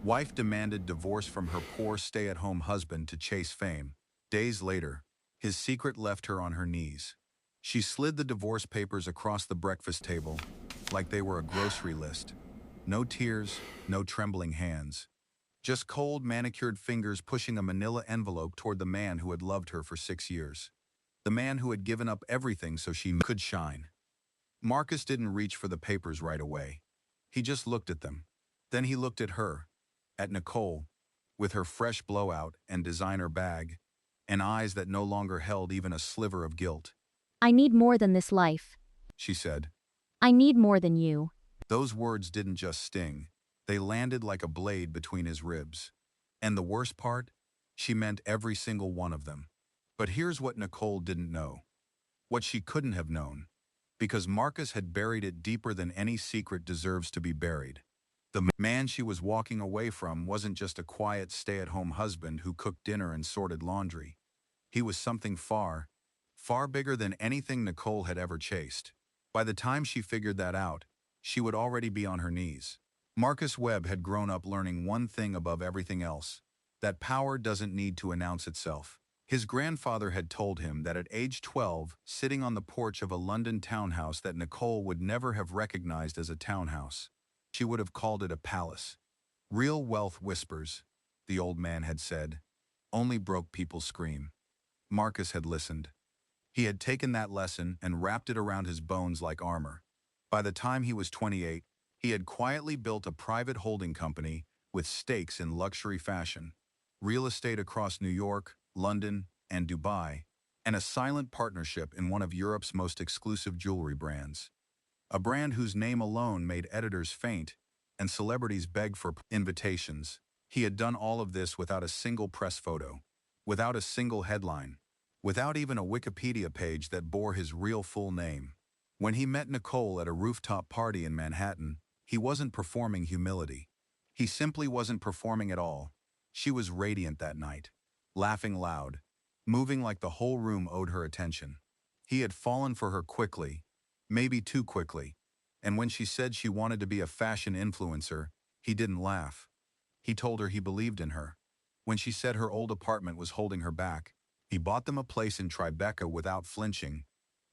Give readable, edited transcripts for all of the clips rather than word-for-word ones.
Wife demanded divorce from her poor stay-at-home husband to chase fame. Days later, his secret left her on her knees. She slid the divorce papers across the breakfast table like they were a grocery list. No tears, no trembling hands. Just cold, manicured fingers pushing a manila envelope toward the man who had loved her for 6 years. The man who had given up everything so she could shine. Marcus didn't reach for the papers right away. He just looked at them. Then he looked at her, at Nicole, with her fresh blowout and designer bag, and eyes that no longer held even a sliver of guilt. I need more than this life. She said. I need more than you. Those words didn't just sting. They landed like a blade between his ribs. And the worst part? She meant every single one of them. But here's what Nicole didn't know. What she couldn't have known. Because Marcus had buried it deeper than any secret deserves to be buried. The man she was walking away from wasn't just a quiet stay-at-home husband who cooked dinner and sorted laundry. He was something far, far bigger than anything Nicole had ever chased. By the time she figured that out, she would already be on her knees. Marcus Webb had grown up learning one thing above everything else, that power doesn't need to announce itself. His grandfather had told him that at age 12, sitting on the porch of a London townhouse that Nicole would never have recognized as a townhouse, she would have called it a palace. Real wealth whispers, the old man had said. Only broke people scream. Marcus had listened. He had taken that lesson and wrapped it around his bones like armor. By the time he was 28, he had quietly built a private holding company with stakes in luxury fashion, real estate across New York, London, and Dubai, and a silent partnership in one of Europe's most exclusive jewelry brands. A brand whose name alone made editors faint and celebrities beg for invitations. He had done all of this without a single press photo, without a single headline, without even a Wikipedia page that bore his real full name. When he met Nicole at a rooftop party in Manhattan, he wasn't performing humility. He simply wasn't performing at all. She was radiant that night, laughing loud, moving like the whole room owed her attention. He had fallen for her quickly, maybe too quickly, and when she said she wanted to be a fashion influencer, he didn't laugh. He told her he believed in her. When she said her old apartment was holding her back, he bought them a place in Tribeca without flinching,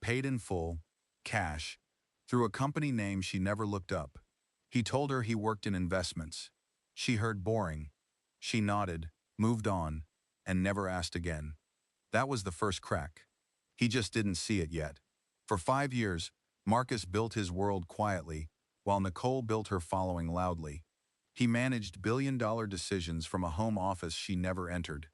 paid in full, cash, through a company name she never looked up. He told her he worked in investments. She heard boring. She nodded, moved on, and never asked again. That was the first crack. He just didn't see it yet. For 5 years, Marcus built his world quietly, while Nicole built her following loudly. He managed billion-dollar decisions from a home office she never entered.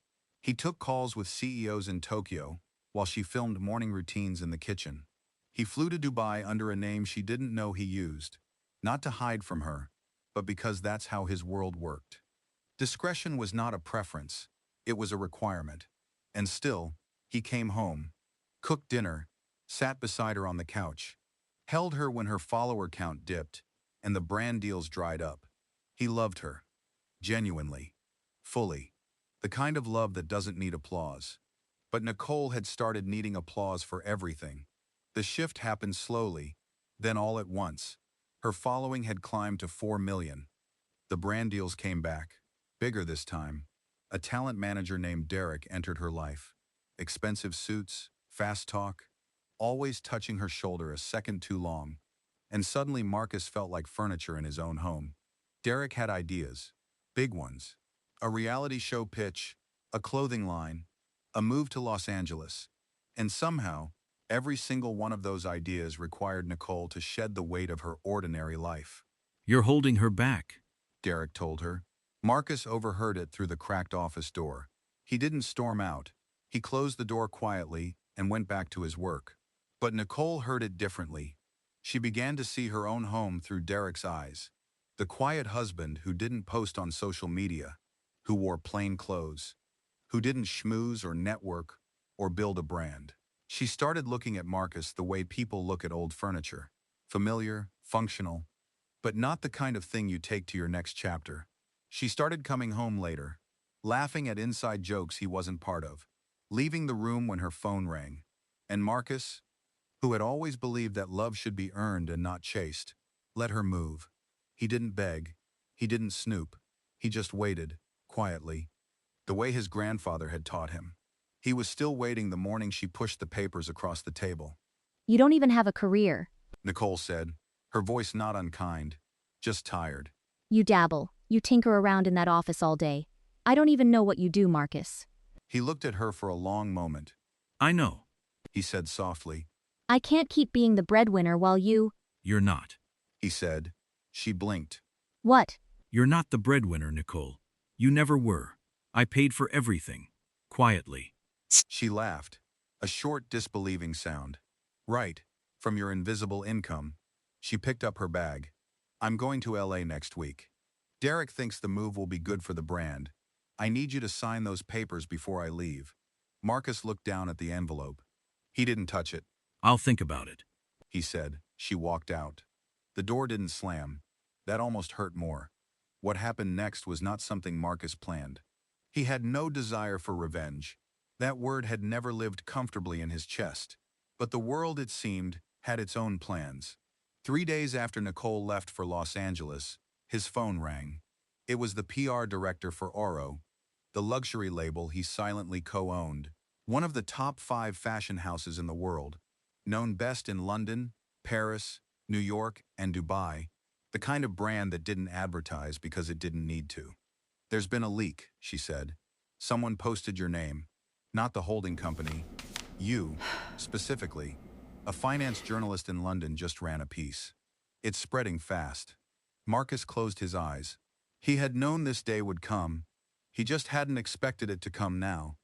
He took calls with CEOs in Tokyo, while she filmed morning routines in the kitchen. He flew to Dubai under a name she didn't know he used, not to hide from her, but because that's how his world worked. Discretion was not a preference, it was a requirement. And still, he came home, cooked dinner, sat beside her on the couch, held her when her follower count dipped, and the brand deals dried up. He loved her. Genuinely. Fully. The kind of love that doesn't need applause. But Nicole had started needing applause for everything. The shift happened slowly, then all at once. Her following had climbed to 4 million. The brand deals came back. Bigger this time. A talent manager named Derek entered her life. Expensive suits, fast talk, always touching her shoulder a second too long. And suddenly Marcus felt like furniture in his own home. Derek had ideas. Big ones. A reality show pitch, a clothing line, a move to Los Angeles. And somehow, every single one of those ideas required Nicole to shed the weight of her ordinary life. You're holding her back. Derek told her. Marcus overheard it through the cracked office door. He didn't storm out. He closed the door quietly and went back to his work. But Nicole heard it differently. She began to see her own home through Derek's eyes. The quiet husband who didn't post on social media, who wore plain clothes, who didn't schmooze or network or build a brand. She started looking at Marcus the way people look at old furniture. Familiar, functional, but not the kind of thing you take to your next chapter. She started coming home later, laughing at inside jokes he wasn't part of, leaving the room when her phone rang. And Marcus, who had always believed that love should be earned and not chased, let her move. He didn't beg. He didn't snoop. He just waited, quietly, the way his grandfather had taught him. He was still waiting the morning she pushed the papers across the table. You don't even have a career. Nicole said, her voice not unkind, just tired. You dabble. You tinker around in that office all day. I don't even know what you do, Marcus. He looked at her for a long moment. I know. He said softly. I can't keep being the breadwinner while you… You're not. He said. She blinked. What? You're not the breadwinner, Nicole. You never were. I paid for everything. Quietly. She laughed, a short disbelieving sound. Right, from your invisible income. She picked up her bag. I'm going to LA next week. Derek thinks the move will be good for the brand. I need you to sign those papers before I leave. Marcus looked down at the envelope. He didn't touch it, I'll think about it. he said. She walked out. The door didn't slam. That almost hurt more. What happened next was not something Marcus planned. He had no desire for revenge. That word had never lived comfortably in his chest. But the world, it seemed, had its own plans. 3 days after Nicole left for Los Angeles, his phone rang. It was the PR director for Oro, the luxury label he silently co-owned, one of the top 5 fashion houses in the world, known best in London, Paris, New York, and Dubai, the kind of brand that didn't advertise because it didn't need to. There's been a leak, she said. Someone posted your name, not the holding company. You, specifically. A finance journalist in London just ran a piece. It's spreading fast. Marcus closed his eyes. He had known this day would come. He just hadn't expected it to come now.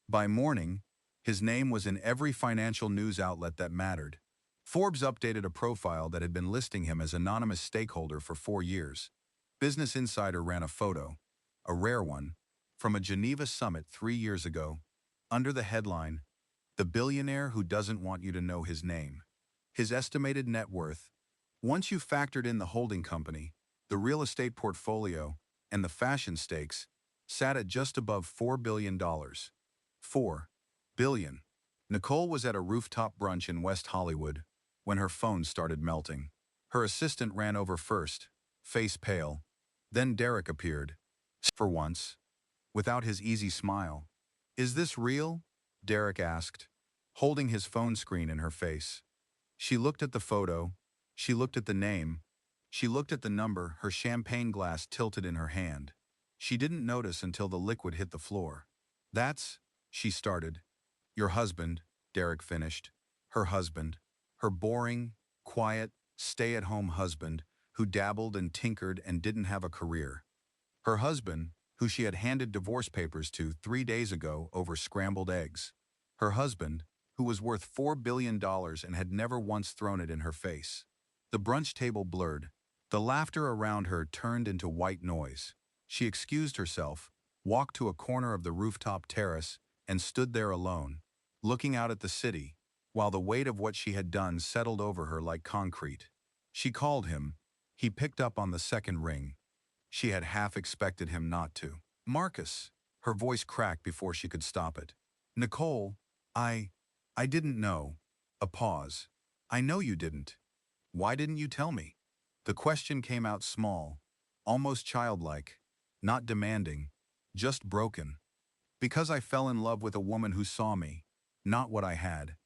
By morning, his name was in every financial news outlet that mattered. Forbes updated a profile that had been listing him as anonymous stakeholder for 4 years. Business Insider ran a photo, a rare one, from a Geneva summit 3 years ago, under the headline, "The Billionaire Who Doesn't Want You to Know His Name." His estimated net worth, once you factored in the holding company, the real estate portfolio, and the fashion stakes, sat at just above $4 billion. $4 billion. Nicole was at a rooftop brunch in West Hollywood when her phone started melting. Her assistant ran over first, face pale. Then Derek appeared. For once, without his easy smile. "Is this real?" Derek asked, holding his phone screen in her face. She looked at the photo. She looked at the name. She looked at the number, her champagne glass tilted in her hand. She didn't notice until the liquid hit the floor. "That's," she started. "Your husband," Derek finished. Her husband. Her boring, quiet, stay-at-home husband who dabbled and tinkered and didn't have a career. Her husband, who she had handed divorce papers to 3 days ago over scrambled eggs. Her husband, who was worth $4 billion and had never once thrown it in her face. The brunch table blurred. The laughter around her turned into white noise. She excused herself, walked to a corner of the rooftop terrace, and stood there alone, looking out at the city, while the weight of what she had done settled over her like concrete. She called him. He picked up on the second ring. She had half expected him not to. "Marcus." Her voice cracked before she could stop it. "Nicole, I didn't know." A pause. "I know you didn't. Why didn't you tell me?" The question came out small, almost childlike, not demanding, just broken. "Because I fell in love with a woman who saw me, not what I had.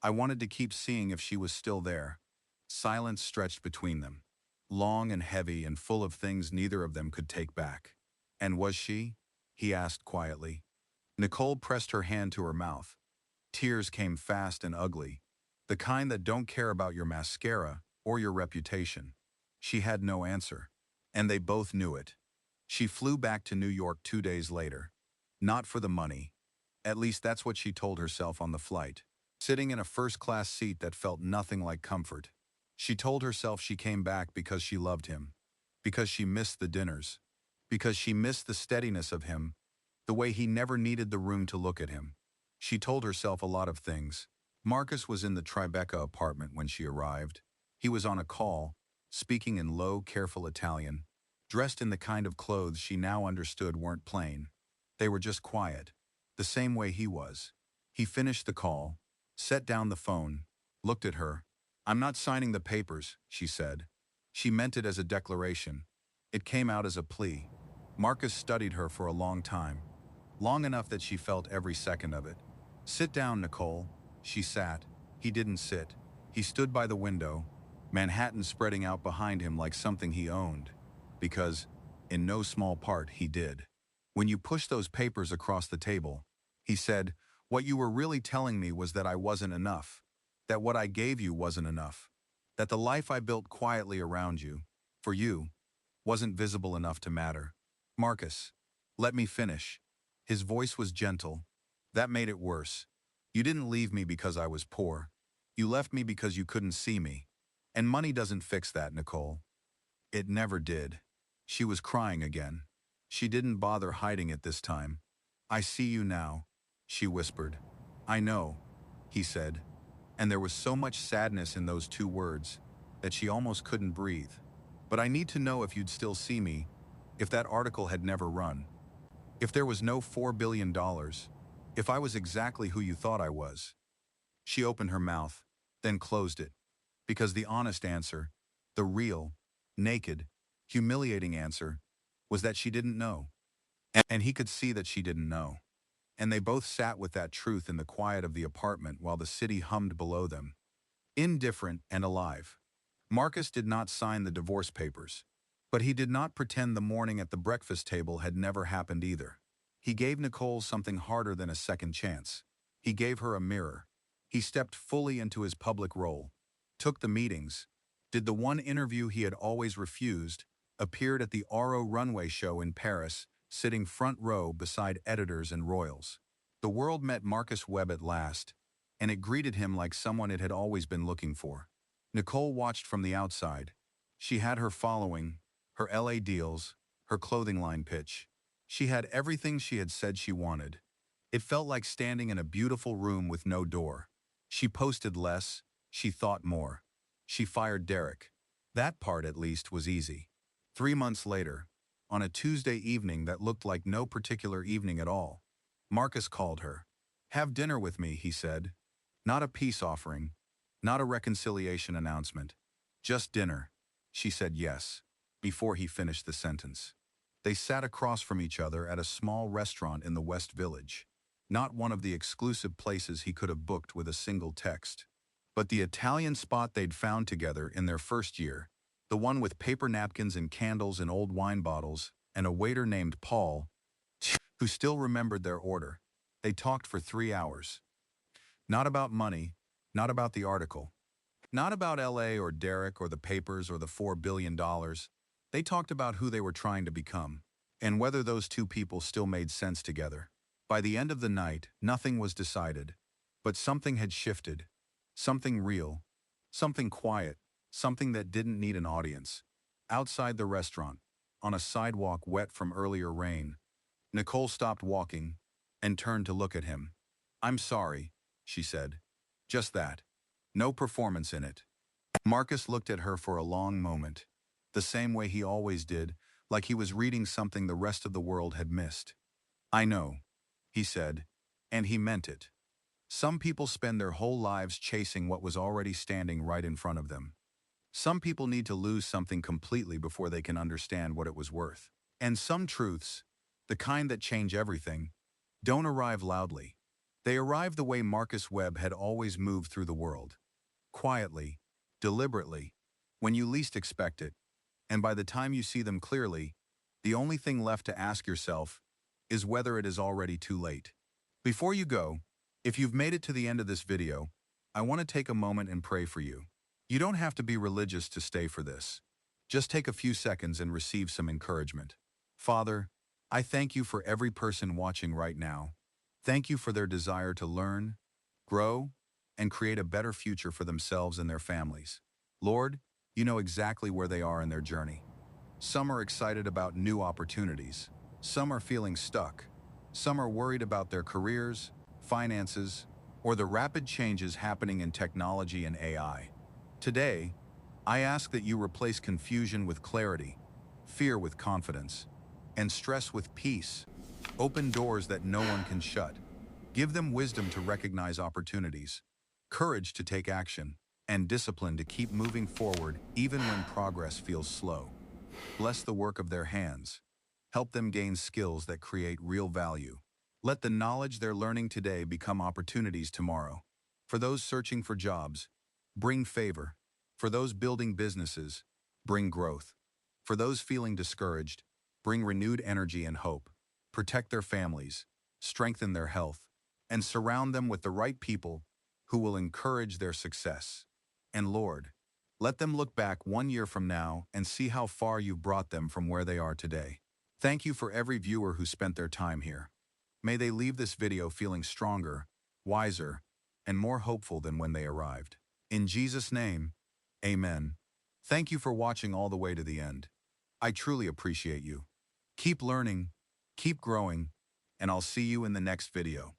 I wanted to keep seeing if she was still there." Silence stretched between them, long and heavy and full of things neither of them could take back. "And was she?" he asked quietly. Nicole pressed her hand to her mouth. Tears came fast and ugly, the kind that don't care about your mascara or your reputation. She had no answer, and they both knew it. She flew back to New York 2 days later. Not for the money. At least that's what she told herself on the flight, sitting in a first-class seat that felt nothing like comfort. She told herself she came back because she loved him, because she missed the dinners, because she missed the steadiness of him, the way he never needed the room to look at him. She told herself a lot of things. Marcus was in the Tribeca apartment when she arrived. He was on a call, speaking in low, careful Italian, dressed in the kind of clothes she now understood weren't plain. They were just quiet, the same way he was. He finished the call, set down the phone, looked at her. "I'm not signing the papers," she said. She meant it as a declaration. It came out as a plea. Marcus studied her for a long time, long enough that she felt every second of it. "Sit down, Nicole." She sat. He didn't sit. He stood by the window, Manhattan spreading out behind him like something he owned. Because, in no small part, he did. "When you pushed those papers across the table," he said, "what you were really telling me was that I wasn't enough. That what I gave you wasn't enough. That the life I built quietly around you, for you, wasn't visible enough to matter." "Marcus, let me finish." His voice was gentle. "That made it worse. You didn't leave me because I was poor. You left me because you couldn't see me. And money doesn't fix that, Nicole. It never did." She was crying again. She didn't bother hiding it this time. "I see you now," she whispered. "I know," he said. And there was so much sadness in those two words that she almost couldn't breathe. "But I need to know if you'd still see me, if that article had never run. If there was no $4 billion, if I was exactly who you thought I was." She opened her mouth, then closed it. Because the honest answer, the real, naked, humiliating answer, was that she didn't know. And he could see that she didn't know. And they both sat with that truth in the quiet of the apartment while the city hummed below them. Indifferent and alive. Marcus did not sign the divorce papers. But he did not pretend the morning at the breakfast table had never happened either. He gave Nicole something harder than a second chance. He gave her a mirror. He stepped fully into his public role, took the meetings, did the one interview he had always refused, appeared at the RO runway show in Paris, sitting front row beside editors and royals. The world met Marcus Webb at last, and it greeted him like someone it had always been looking for. Nicole watched from the outside. She had her following, her LA deals, her clothing line pitch. She had everything she had said she wanted. It felt like standing in a beautiful room with no door. She posted less, she thought more. She fired Derek. That part, at least, was easy. 3 months later, on a Tuesday evening that looked like no particular evening at all, Marcus called her. "Have dinner with me," he said. "Not a peace offering, not a reconciliation announcement. Just dinner." She said yes, before he finished the sentence. They sat across from each other at a small restaurant in the West Village. Not one of the exclusive places he could have booked with a single text, but the Italian spot they'd found together in their first year, the one with paper napkins and candles and old wine bottles, and a waiter named Paul, who still remembered their order. They talked for 3 hours. Not about money, not about the article, not about LA or Derek or the papers or the $4 billion. They talked about who they were trying to become, and whether those two people still made sense together. By the end of the night, nothing was decided, but something had shifted. Something real, something quiet, something that didn't need an audience. Outside the restaurant, on a sidewalk wet from earlier rain, Nicole stopped walking and turned to look at him. "I'm sorry," she said. Just that. No performance in it. Marcus looked at her for a long moment, the same way he always did, like he was reading something the rest of the world had missed. "I know," he said, and he meant it. Some people spend their whole lives chasing what was already standing right in front of them. Some people need to lose something completely before they can understand what it was worth. And some truths, the kind that change everything, don't arrive loudly. They arrive the way Marcus Webb had always moved through the world. Quietly, deliberately, when you least expect it. And by the time you see them clearly, the only thing left to ask yourself is whether it is already too late. Before you go, if you've made it to the end of this video, I want to take a moment and pray for you. You don't have to be religious to stay for this. Just take a few seconds and receive some encouragement. Father, I thank you for every person watching right now. Thank you for their desire to learn, grow, and create a better future for themselves and their families. Lord, you know exactly where they are in their journey. Some are excited about new opportunities. Some are feeling stuck. Some are worried about their careers, finances, or the rapid changes happening in technology and AI. Today, I ask that you replace confusion with clarity, fear with confidence, and stress with peace. Open doors that no one can shut. Give them wisdom to recognize opportunities, courage to take action, and discipline to keep moving forward even when progress feels slow. Bless the work of their hands. Help them gain skills that create real value. Let the knowledge they're learning today become opportunities tomorrow. For those searching for jobs, bring favor. For those building businesses, bring growth. For those feeling discouraged, bring renewed energy and hope. Protect their families, strengthen their health, and surround them with the right people who will encourage their success. And Lord, let them look back 1 year from now and see how far you've brought them from where they are today. Thank you for every viewer who spent their time here. May they leave this video feeling stronger, wiser, and more hopeful than when they arrived. In Jesus' name, amen. Thank you for watching all the way to the end. I truly appreciate you. Keep learning, keep growing, and I'll see you in the next video.